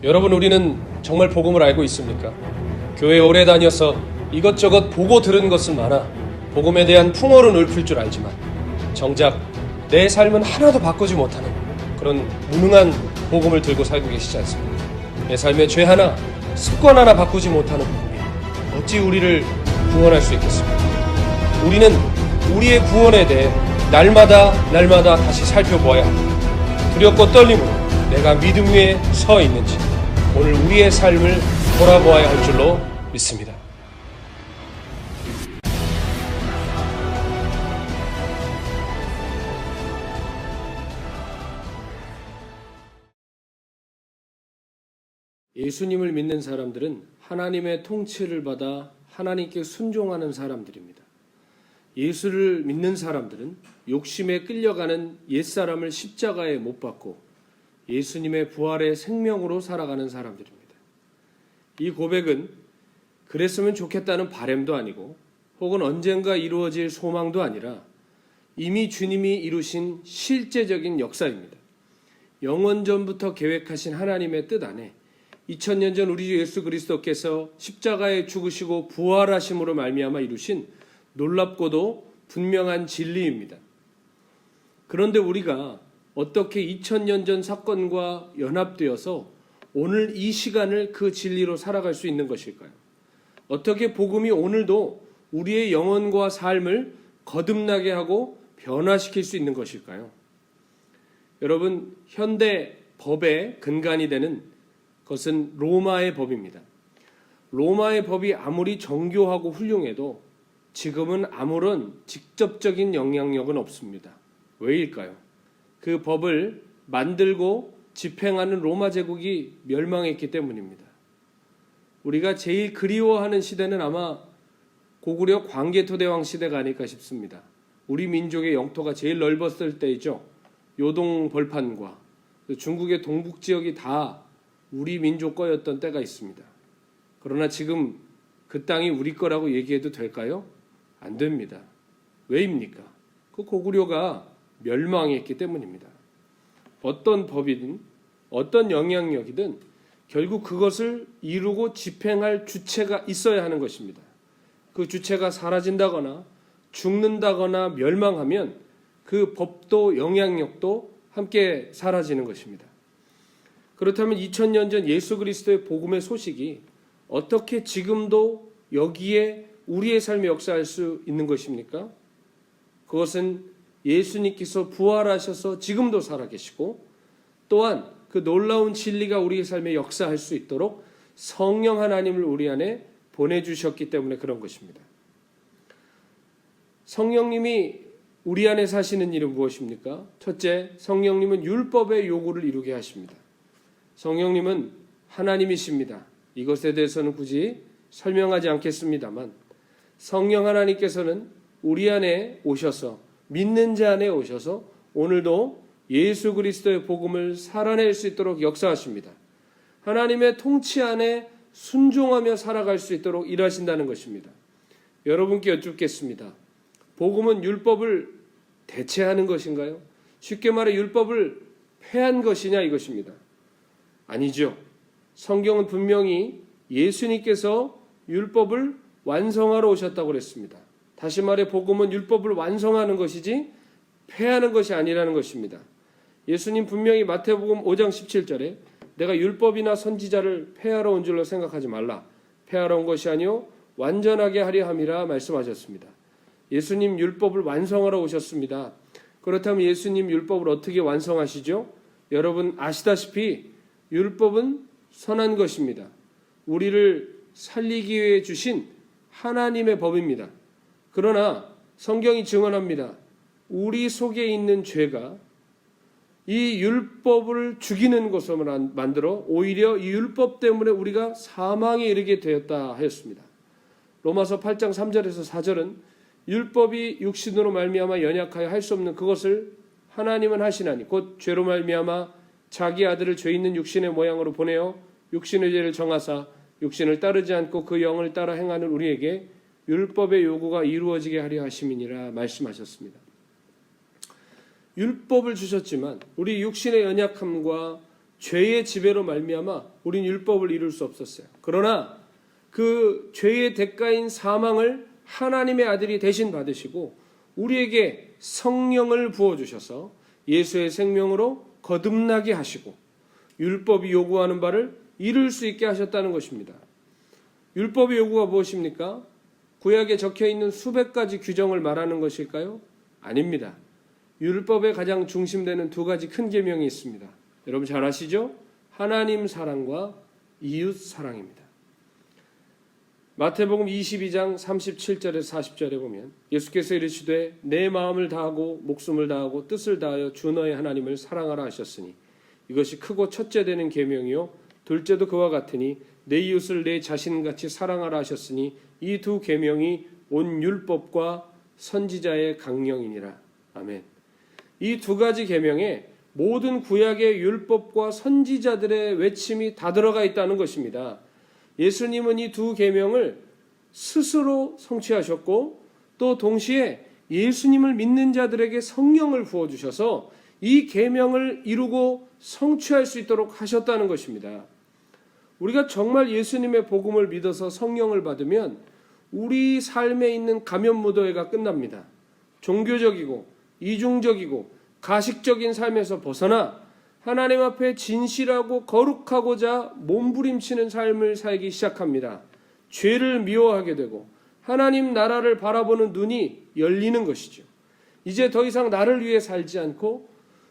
여러분, 우리는 정말 복음을 알고 있습니까? 교회 오래 다녀서 이것저것 보고 들은 것은 많아 복음에 대한 풍어는 읊을 줄 알지만 정작 내 삶은 하나도 바꾸지 못하는 그런 무능한 복음을 들고 살고 계시지 않습니까? 내 삶의 죄 하나, 습관 하나 바꾸지 못하는 복음이 어찌 우리를 구원할 수 있겠습니까? 우리는 우리의 구원에 대해 날마다 다시 살펴보아야 합니다. 두렵고 떨림으로 내가 믿음 위에 서 있는지 오늘 우리의 삶을 돌아보아야 할 줄로 믿습니다. 예수님을 믿는 사람들은 하나님의 통치를 받아 하나님께 순종하는 사람들입니다. 예수를 믿는 사람들은 욕심에 끌려가는 옛사람을 십자가에 못 박고 예수님의 부활의 생명으로 살아가는 사람들입니다. 이 고백은 그랬으면 좋겠다는 바람도 아니고 혹은 언젠가 이루어질 소망도 아니라 이미 주님이 이루신 실제적인 역사입니다. 영원전부터 계획하신 하나님의 뜻 안에 2000년 전 우리 주 예수 그리스도께서 십자가에 죽으시고 부활하심으로 말미암아 이루신 놀랍고도 분명한 진리입니다. 그런데 우리가 어떻게 2000년 전 사건과 연합되어서 오늘 이 시간을 그 진리로 살아갈 수 있는 것일까요? 어떻게 복음이 오늘도 우리의 영혼과 삶을 거듭나게 하고 변화시킬 수 있는 것일까요? 여러분, 현대 법의 근간이 되는 것은 로마의 법입니다. 로마의 법이 아무리 정교하고 훌륭해도 지금은 아무런 직접적인 영향력은 없습니다. 왜일까요? 그 법을 만들고 집행하는 로마 제국이 멸망했기 때문입니다. 우리가 제일 그리워하는 시대는 아마 고구려 광개토대왕 시대가 아닐까 싶습니다. 우리 민족의 영토가 제일 넓었을 때이죠. 요동 벌판과 중국의 동북 지역이 다 우리 민족 거였던 때가 있습니다. 그러나 지금 그 땅이 우리 거라고 얘기해도 될까요? 안 됩니다. 왜입니까? 그 고구려가 멸망했기 때문입니다. 어떤 법이든 어떤 영향력이든 결국 그것을 이루고 집행할 주체가 있어야 하는 것입니다. 그 주체가 사라진다거나 죽는다거나 멸망하면 그 법도 영향력도 함께 사라지는 것입니다. 그렇다면 2000년 전 예수 그리스도의 복음의 소식이 어떻게 지금도 여기에 우리의 삶에 역사할 수 있는 것입니까? 그것은 예수님께서 부활하셔서 지금도 살아계시고 또한 그 놀라운 진리가 우리의 삶에 역사할 수 있도록 성령 하나님을 우리 안에 보내주셨기 때문에 그런 것입니다. 성령님이 우리 안에 사시는 일은 무엇입니까? 첫째, 성령님은 율법의 요구를 이루게 하십니다. 성령님은 하나님이십니다. 이것에 대해서는 굳이 설명하지 않겠습니다만 성령 하나님께서는 우리 안에 오셔서 믿는 자 안에 오셔서 오늘도 예수 그리스도의 복음을 살아낼 수 있도록 역사하십니다. 하나님의 통치 안에 순종하며 살아갈 수 있도록 일하신다는 것입니다. 여러분께 여쭙겠습니다. 복음은 율법을 대체하는 것인가요? 쉽게 말해 율법을 폐한 것이냐 이것입니다. 아니죠. 성경은 분명히 예수님께서 율법을 완성하러 오셨다고 그랬습니다. 다시 말해 복음은 율법을 완성하는 것이지 폐하는 것이 아니라는 것입니다. 예수님 분명히 마태복음 5장 17절에 내가 율법이나 선지자를 폐하러 온 줄로 생각하지 말라. 폐하러 온 것이 아니요 완전하게 하려 함이라 말씀하셨습니다. 예수님 율법을 완성하러 오셨습니다. 그렇다면 예수님 율법을 어떻게 완성하시죠? 여러분 아시다시피 율법은 선한 것입니다. 우리를 살리기 위해 주신 하나님의 법입니다. 그러나 성경이 증언합니다. 우리 속에 있는 죄가 이 율법을 죽이는 것으로 만들어 오히려 이 율법 때문에 우리가 사망에 이르게 되었다 하였습니다. 로마서 8장 3절에서 4절은 율법이 육신으로 말미암아 연약하여 할 수 없는 그것을 하나님은 하시나니 곧 죄로 말미암아 자기 아들을 죄 있는 육신의 모양으로 보내어 육신의 죄를 정하사 육신을 따르지 않고 그 영을 따라 행하는 우리에게 율법의 요구가 이루어지게 하려 하심이니라 말씀하셨습니다. 율법을 주셨지만 우리 육신의 연약함과 죄의 지배로 말미암아 우린 율법을 이룰 수 없었어요. 그러나 그 죄의 대가인 사망을 하나님의 아들이 대신 받으시고 우리에게 성령을 부어주셔서 예수의 생명으로 거듭나게 하시고 율법이 요구하는 바를 이룰 수 있게 하셨다는 것입니다. 율법의 요구가 무엇입니까? 구약에 적혀있는 수백 가지 규정을 말하는 것일까요? 아닙니다. 율법의 가장 중심되는 두 가지 큰 계명이 있습니다. 여러분 잘 아시죠? 하나님 사랑과 이웃 사랑입니다. 마태복음 22장 37절에서 40절에 보면 예수께서 이르시되 내 마음을 다하고 목숨을 다하고 뜻을 다하여 주 너의 하나님을 사랑하라 하셨으니 이것이 크고 첫째 되는 계명이요 둘째도 그와 같으니 내 이웃을 내 자신같이 사랑하라 하셨으니 이 두 계명이 온 율법과 선지자의 강령이니라. 아멘. 이 두 가지 계명에 모든 구약의 율법과 선지자들의 외침이 다 들어가 있다는 것입니다. 예수님은 이 두 계명을 스스로 성취하셨고 또 동시에 예수님을 믿는 자들에게 성령을 부어주셔서 이 계명을 이루고 성취할 수 있도록 하셨다는 것입니다. 우리가 정말 예수님의 복음을 믿어서 성령을 받으면 우리 삶에 있는 가면무도회가 끝납니다. 종교적이고 이중적이고 가식적인 삶에서 벗어나 하나님 앞에 진실하고 거룩하고자 몸부림치는 삶을 살기 시작합니다. 죄를 미워하게 되고 하나님 나라를 바라보는 눈이 열리는 것이죠. 이제 더 이상 나를 위해 살지 않고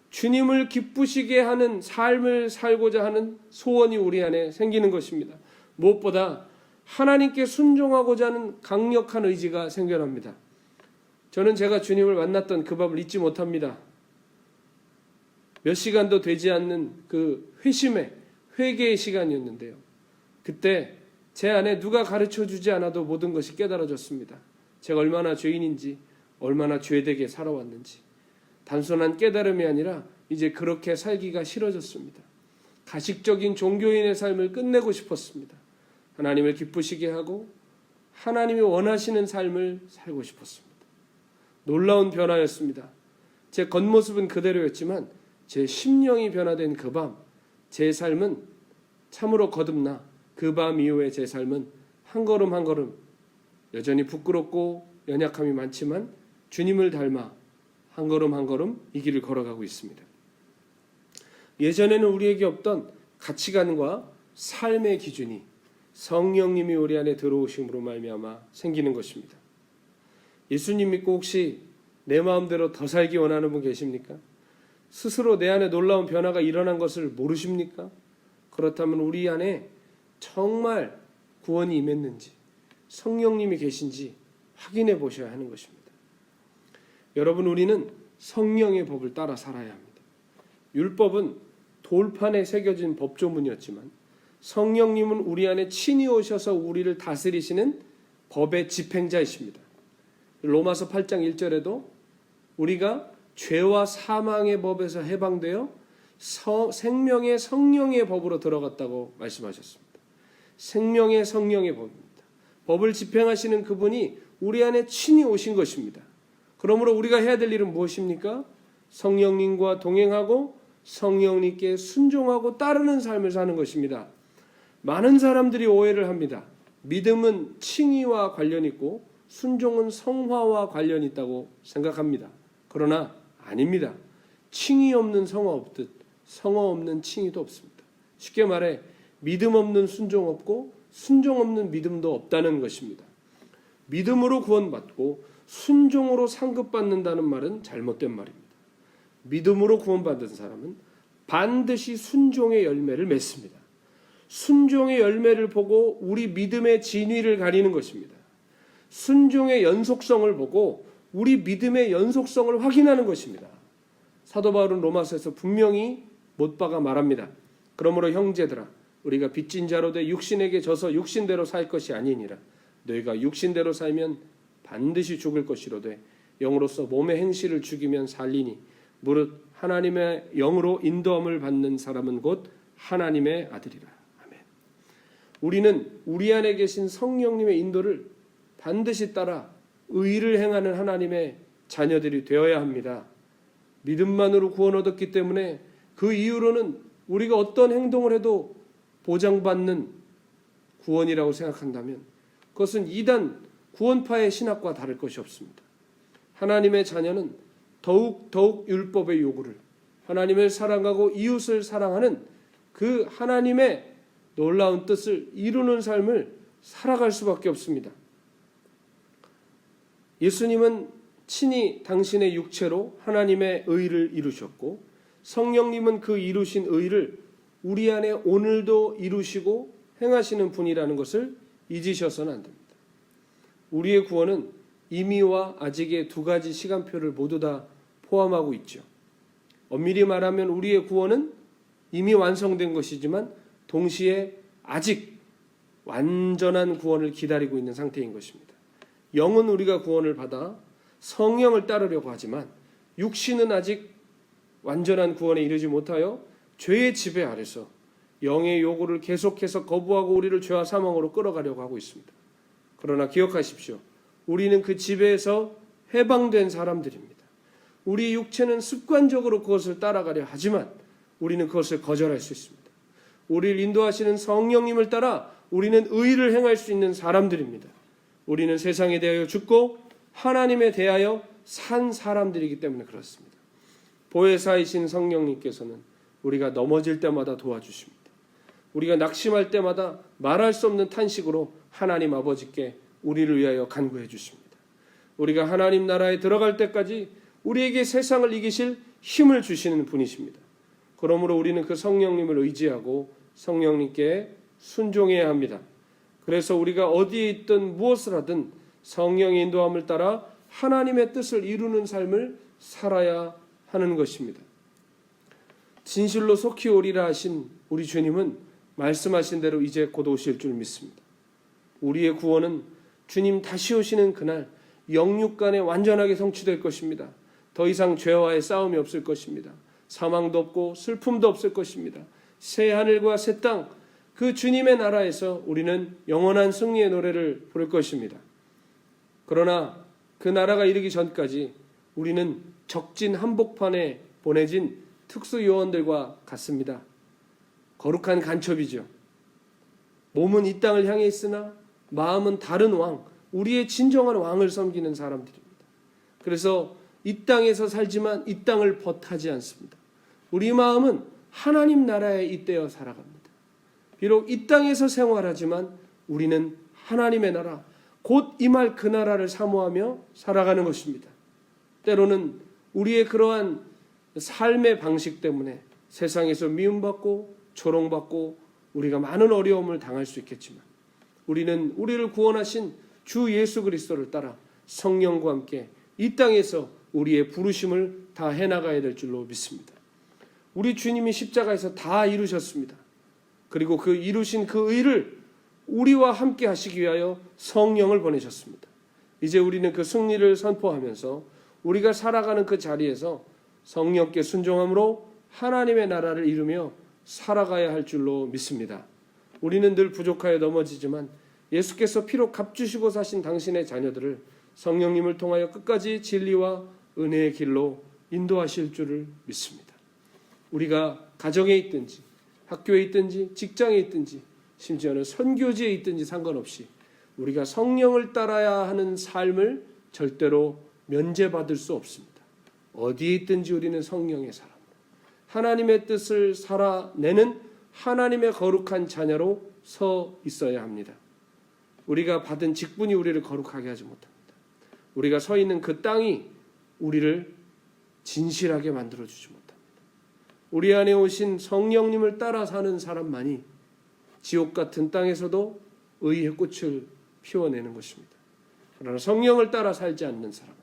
주님을 기쁘시게 하는 삶을 살고자 하는 소원이 우리 안에 생기는 것입니다. 무엇보다 하나님께 순종하고자 하는 강력한 의지가 생겨납니다. 저는 제가 주님을 만났던 그 밤을 잊지 못합니다. 몇 시간도 되지 않는 그 회개의 시간이었는데요. 그때 제 안에 누가 가르쳐주지 않아도 모든 것이 깨달아졌습니다. 제가 얼마나 죄인인지, 얼마나 죄되게 살아왔는지. 단순한 깨달음이 아니라 이제 그렇게 살기가 싫어졌습니다. 가식적인 종교인의 삶을 끝내고 싶었습니다. 하나님을 기쁘시게 하고 하나님이 원하시는 삶을 살고 싶었습니다. 놀라운 변화였습니다. 제 겉모습은 그대로였지만 제 심령이 변화된 그 밤, 제 삶은 참으로 거듭나 그 밤 이후에 제 삶은 한 걸음 한 걸음 여전히 부끄럽고 연약함이 많지만 주님을 닮아 한 걸음 한 걸음 이 길을 걸어가고 있습니다. 예전에는 우리에게 없던 가치관과 삶의 기준이 성령님이 우리 안에 들어오심으로 말미암아 생기는 것입니다. 예수님 믿고 혹시 내 마음대로 더 살기 원하는 분 계십니까? 스스로 내 안에 놀라운 변화가 일어난 것을 모르십니까? 그렇다면 우리 안에 정말 구원이 임했는지 성령님이 계신지 확인해 보셔야 하는 것입니다. 여러분, 우리는 성령의 법을 따라 살아야 합니다. 율법은 돌판에 새겨진 법조문이었지만 성령님은 우리 안에 친히 오셔서 우리를 다스리시는 법의 집행자이십니다. 로마서 8장 1절에도 우리가 죄와 사망의 법에서 해방되어 생명의 성령의 법으로 들어갔다고 말씀하셨습니다. 생명의 성령의 법입니다. 법을 집행하시는 그분이 우리 안에 친히 오신 것입니다. 그러므로 우리가 해야 될 일은 무엇입니까? 성령님과 동행하고 성령님께 순종하고 따르는 삶을 사는 것입니다. 많은 사람들이 오해를 합니다. 믿음은 칭의와 관련이 있고 순종은 성화와 관련이 있다고 생각합니다. 그러나 아닙니다. 칭의 없는 성화 없듯 성화 없는 칭의도 없습니다. 쉽게 말해 믿음 없는 순종 없고 순종 없는 믿음도 없다는 것입니다. 믿음으로 구원받고 순종으로 상급받는다는 말은 잘못된 말입니다. 믿음으로 구원받은 사람은 반드시 순종의 열매를 맺습니다. 순종의 열매를 보고 우리 믿음의 진위를 가리는 것입니다. 순종의 연속성을 보고 우리 믿음의 연속성을 확인하는 것입니다. 사도 바울은 로마서에서 분명히 못 박아 말합니다. 그러므로 형제들아, 우리가 빚진 자로 돼 육신에게 져서 육신대로 살 것이 아니니라. 너희가 육신대로 살면 반드시 죽을 것이로되 영으로서 몸의 행실을 죽이면 살리니 무릇 하나님의 영으로 인도함을 받는 사람은 곧 하나님의 아들이라. 아멘. 우리는 우리 안에 계신 성령님의 인도를 반드시 따라 의를 행하는 하나님의 자녀들이 되어야 합니다. 믿음만으로 구원 얻었기 때문에 그 이후로는 우리가 어떤 행동을 해도 보장받는 구원이라고 생각한다면 그것은 이단 구원파의 신학과 다를 것이 없습니다. 하나님의 자녀는 더욱 율법의 요구를, 하나님을 사랑하고 이웃을 사랑하는 그 하나님의 놀라운 뜻을 이루는 삶을 살아갈 수밖에 없습니다. 예수님은 친히 당신의 육체로 하나님의 의를 이루셨고 성령님은 그 이루신 의를 우리 안에 오늘도 이루시고 행하시는 분이라는 것을 잊으셔서는 안 됩니다. 우리의 구원은 이미와 아직의 두 가지 시간표를 모두 다 포함하고 있죠. 엄밀히 말하면 우리의 구원은 이미 완성된 것이지만 동시에 아직 완전한 구원을 기다리고 있는 상태인 것입니다. 영은 우리가 구원을 받아 성령을 따르려고 하지만 육신은 아직 완전한 구원에 이르지 못하여 죄의 지배 아래서 영의 요구를 계속해서 거부하고 우리를 죄와 사망으로 끌어가려고 하고 있습니다. 그러나 기억하십시오. 우리는 그 지배에서 해방된 사람들입니다. 우리 육체는 습관적으로 그것을 따라가려 하지만 우리는 그것을 거절할 수 있습니다. 우리를 인도하시는 성령님을 따라 우리는 의를 행할 수 있는 사람들입니다. 우리는 세상에 대하여 죽고 하나님에 대하여 산 사람들이기 때문에 그렇습니다. 보혜사이신 성령님께서는 우리가 넘어질 때마다 도와주십니다. 우리가 낙심할 때마다 말할 수 없는 탄식으로 하나님 아버지께 우리를 위하여 간구해 주십니다. 우리가 하나님 나라에 들어갈 때까지 우리에게 세상을 이기실 힘을 주시는 분이십니다. 그러므로 우리는 그 성령님을 의지하고 성령님께 순종해야 합니다. 그래서 우리가 어디에 있든 무엇을 하든 성령의 인도함을 따라 하나님의 뜻을 이루는 삶을 살아야 하는 것입니다. 진실로 속히 오리라 하신 우리 주님은 말씀하신 대로 이제 곧 오실 줄 믿습니다. 우리의 구원은 주님 다시 오시는 그날 영육간에 완전하게 성취될 것입니다. 더 이상 죄와의 싸움이 없을 것입니다. 사망도 없고 슬픔도 없을 것입니다. 새 하늘과 새 땅, 그 주님의 나라에서 우리는 영원한 승리의 노래를 부를 것입니다. 그러나 그 나라가 이르기 전까지 우리는 적진 한복판에 보내진 특수요원들과 같습니다. 거룩한 간첩이죠. 몸은 이 땅을 향해 있으나 마음은 다른 왕, 우리의 진정한 왕을 섬기는 사람들입니다. 그래서 이 땅에서 살지만 이 땅을 벗하지 않습니다. 우리 마음은 하나님 나라에 잇대어 살아갑니다. 비록 이 땅에서 생활하지만 우리는 하나님의 나라, 곧 임할 그 나라를 사모하며 살아가는 것입니다. 때로는 우리의 그러한 삶의 방식 때문에 세상에서 미움받고 조롱받고 우리가 많은 어려움을 당할 수 있겠지만 우리는 우리를 구원하신 주 예수 그리스도를 따라 성령과 함께 이 땅에서 우리의 부르심을 다 해나가야 될 줄로 믿습니다. 우리 주님이 십자가에서 다 이루셨습니다. 그리고 그 이루신 그 의를 우리와 함께 하시기 위하여 성령을 보내셨습니다. 이제 우리는 그 승리를 선포하면서 우리가 살아가는 그 자리에서 성령께 순종함으로 하나님의 나라를 이루며 살아가야 할 줄로 믿습니다. 우리는 늘 부족하여 넘어지지만 예수께서 피로 값주시고 사신 당신의 자녀들을 성령님을 통하여 끝까지 진리와 은혜의 길로 인도하실 줄을 믿습니다. 우리가 가정에 있든지 학교에 있든지 직장에 있든지 심지어는 선교지에 있든지 상관없이 우리가 성령을 따라야 하는 삶을 절대로 면제받을 수 없습니다. 어디에 있든지 우리는 성령의 사람, 하나님의 뜻을 살아내는 하나님의 거룩한 자녀로 서 있어야 합니다. 우리가 받은 직분이 우리를 거룩하게 하지 못합니다. 우리가 서 있는 그 땅이 우리를 진실하게 만들어주지 못합니다. 우리 안에 오신 성령님을 따라 사는 사람만이 지옥 같은 땅에서도 의의 꽃을 피워내는 것입니다. 그러나 성령을 따라 살지 않는 사람은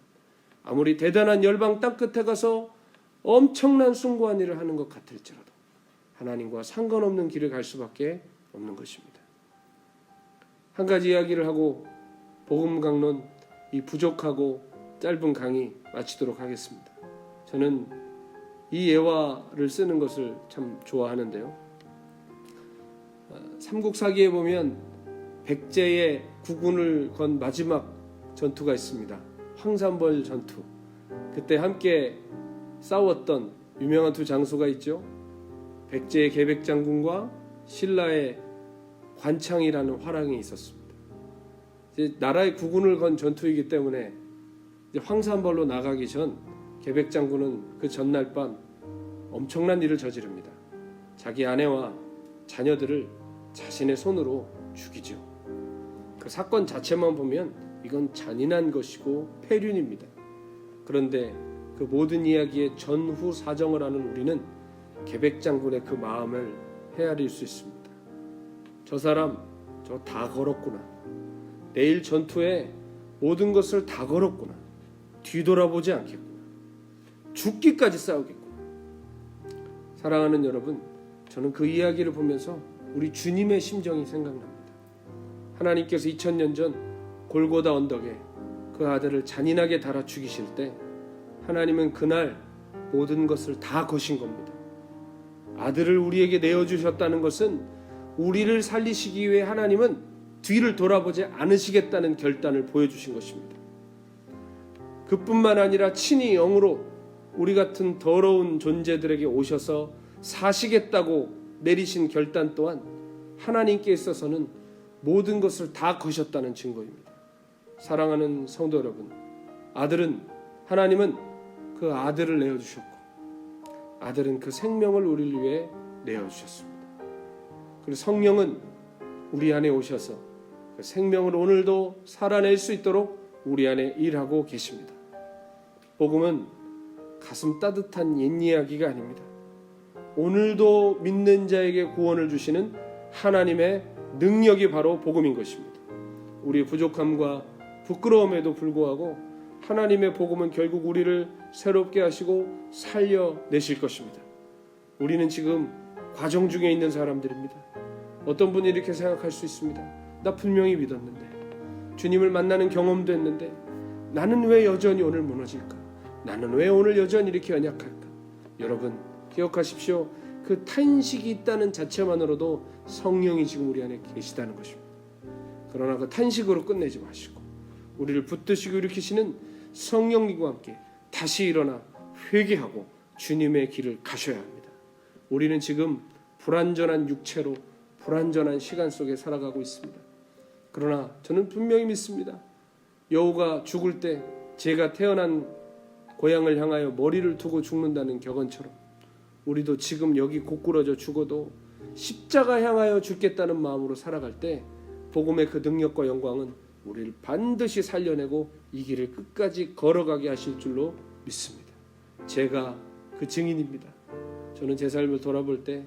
아무리 대단한 열방 땅끝에 가서 엄청난 숭고한 일을 하는 것 같을지라도 하나님과 상관없는 길을 갈 수밖에 없는 것입니다. 한 가지 이야기를 하고 복음 강론 이 부족하고 짧은 강의 마치도록 하겠습니다. 저는 이 예화를 쓰는 것을 참 좋아하는데요. 삼국사기에 보면 백제의 국군을 건 마지막 전투가 있습니다. 황산벌 전투. 그때 함께 싸웠던 유명한 두 장수가 있죠. 백제의 계백장군과 신라의 관창이라는 화랑이 있었습니다. 이제 나라의 국운을 건 전투이기 때문에 이제 황산벌로 나가기 전 계백장군은 그 전날 밤 엄청난 일을 저지릅니다. 자기 아내와 자녀들을 자신의 손으로 죽이죠. 그 사건 자체만 보면 이건 잔인한 것이고 폐륜입니다. 그런데 그 모든 이야기의 전후 사정을 아는 우리는 계백장군의 그 마음을 헤아릴 수 있습니다. 저 사람 저 다 걸었구나. 내일 전투에 모든 것을 다 걸었구나. 뒤돌아보지 않겠구나. 죽기까지 싸우겠구나. 사랑하는 여러분, 저는 그 이야기를 보면서 우리 주님의 심정이 생각납니다. 하나님께서 2000년 전 골고다 언덕에 그 아들을 잔인하게 달아 죽이실 때 하나님은 그날 모든 것을 다 거신 겁니다. 아들을 우리에게 내어주셨다는 것은 우리를 살리시기 위해 하나님은 뒤를 돌아보지 않으시겠다는 결단을 보여주신 것입니다. 그뿐만 아니라 친히 영으로 우리 같은 더러운 존재들에게 오셔서 사시겠다고 내리신 결단 또한 하나님께 있어서는 모든 것을 다 거셨다는 증거입니다. 사랑하는 성도 여러분, 하나님은 그 아들을 내어주셨고 아들은 그 생명을 우리를 위해 내어주셨습니다. 그리고 성령은 우리 안에 오셔서 그 생명을 오늘도 살아낼 수 있도록 우리 안에 일하고 계십니다. 복음은 가슴 따뜻한 옛 이야기가 아닙니다. 오늘도 믿는 자에게 구원을 주시는 하나님의 능력이 바로 복음인 것입니다. 우리의 부족함과 부끄러움에도 불구하고 하나님의 복음은 결국 우리를 새롭게 하시고 살려내실 것입니다. 우리는 지금 과정 중에 있는 사람들입니다. 어떤 분이 이렇게 생각할 수 있습니다. 나 분명히 믿었는데, 주님을 만나는 경험도 했는데 나는 왜 여전히 오늘 무너질까? 나는 왜 오늘 여전히 이렇게 연약할까? 여러분 기억하십시오. 그 탄식이 있다는 자체만으로도 성령이 지금 우리 안에 계시다는 것입니다. 그러나 그 탄식으로 끝내지 마시고 우리를 붙드시고 일으키시는 성령님과 함께 다시 일어나 회개하고 주님의 길을 가셔야 합니다. 우리는 지금 불완전한 육체로 불완전한 시간 속에 살아가고 있습니다. 그러나 저는 분명히 믿습니다. 여우가 죽을 때 제가 태어난 고향을 향하여 머리를 두고 죽는다는 격언처럼 우리도 지금 여기 고꾸러져 죽어도 십자가 향하여 죽겠다는 마음으로 살아갈 때 복음의 그 능력과 영광은 우리를 반드시 살려내고 이 길을 끝까지 걸어가게 하실 줄로 믿습니다. 제가 그 증인입니다. 저는 제 삶을 돌아볼 때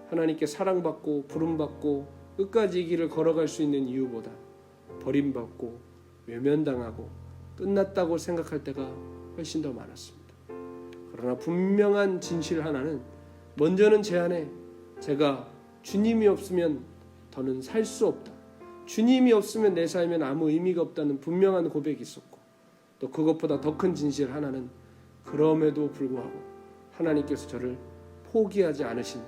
하나님께 사랑받고 부름받고 끝까지 이 길을 걸어갈 수 있는 이유보다 버림받고 외면당하고 끝났다고 생각할 때가 훨씬 더 많았습니다. 그러나 분명한 진실 하나는 먼저는 제 안에 제가 주님이 없으면 더는 살 수 없다. 주님이 없으면 내 삶엔 아무 의미가 없다는 분명한 고백이 있었고 또 그것보다 더 큰 진실 하나는 그럼에도 불구하고 하나님께서 저를 포기하지 않으신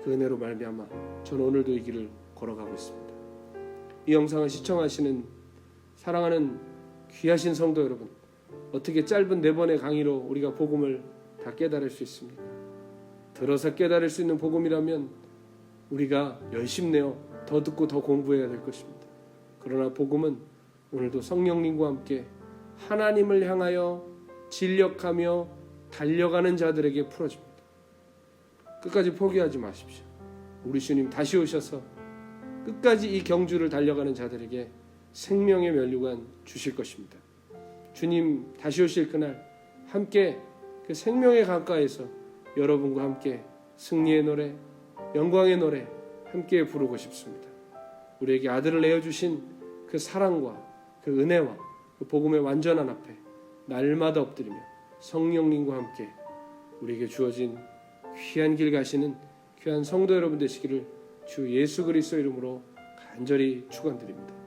그 은혜로 말미암아 저는 오늘도 이 길을 걸어가고 있습니다. 이 영상을 시청하시는 사랑하는 귀하신 성도 여러분, 어떻게 짧은 4번의 강의로 우리가 복음을 다 깨달을 수 있습니까? 들어서 깨달을 수 있는 복음이라면 우리가 열심내어 더 듣고 더 공부해야 될 것입니다. 그러나 복음은 오늘도 성령님과 함께 하나님을 향하여 진력하며 달려가는 자들에게 풀어집니다. 끝까지 포기하지 마십시오. 우리 주님 다시 오셔서 끝까지 이 경주를 달려가는 자들에게 생명의 면류관 주실 것입니다. 주님 다시 오실 그날 함께 그 생명의 강가에서 여러분과 함께 승리의 노래, 영광의 노래 함께 부르고 싶습니다. 우리에게 아들을 내어주신 그 사랑과 그 은혜와 그 복음의 완전한 앞에 날마다 엎드리며 성령님과 함께 우리에게 주어진 귀한 길 가시는 귀한 성도 여러분 되시기를 주 예수 그리스도 이름으로 간절히 축원드립니다.